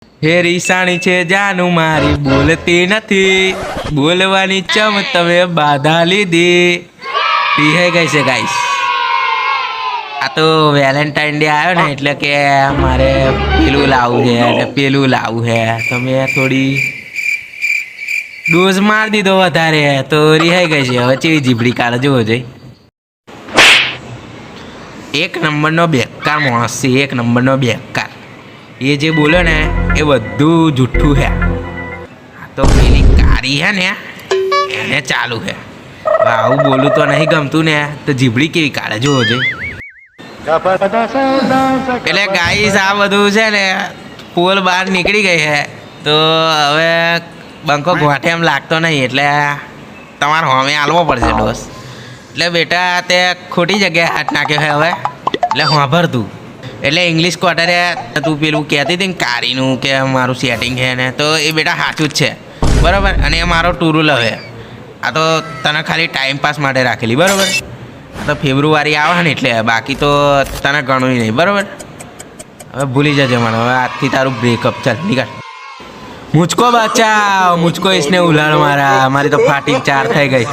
હે રીસાણી છે જાનું મારી બોલતી નથી, બોલવાની ચમ તમે બાધા લીધી. પીહાઈ ગઈ છે ગાઈસ. આ તો વેલેન્ટાઇન ડે આવ્યો ને એટલે કે મારે પેલું લાવવું છે અને પેલું લાવવું છે, તો મેં થોડી ડોઝ મારી દીધો વધારે તો રિહાઈ ગઈ છે. હવે ચેવી જીબડી કાઢે જોવો જોઈ. એક નંબરનો બેકાર માણસ છે, એક નંબરનો બેકાર. એ જે બોલ્યો ને એ બધું જુઠ્ઠું છે. આ તો પેલી કારી છે ને એને ચાલુ છે. આવું બોલું તો નહીં ગમતું ને તો જીબડી કેવી કાઢે જોવો જોઈ. એટલે ગાઈસ આ બધું છે ને પોલ બહાર નીકળી ગઈ છે તો હવે બંકો ગોઠે એમ લાગતો નહીં, એટલે તમારે હોમે આલવો પડશે ડોસ. એટલે બેટા તે ખોટી જગ્યાએ હાથ નાખ્યો છે હવે, એટલે હોભર તું. એટલે ઇંગ્લિશ ક્વાર્ટરે તું પેલું કહેતી હતી ને કારીનું કે મારું સેટિંગ છે ને, તો એ બેટા સાચું જ છે બરાબર. અને એ મારો ટુરુ લવે. આ તો તને ખાલી ટાઈમ પાસ માટે રાખેલી બરાબર. આ તો ફેબ્રુઆરી આવે ને એટલે, બાકી તો તને ગણવું નહીં બરાબર. હવે ભૂલી જજે મને. હવે આજથી તારું બ્રેકઅપ. ચાલ નીકળ. મુझको बचाओ, मुझको इसने उलाड़ मारा, हमारी तो फाटी 4 થઈ ગઈ.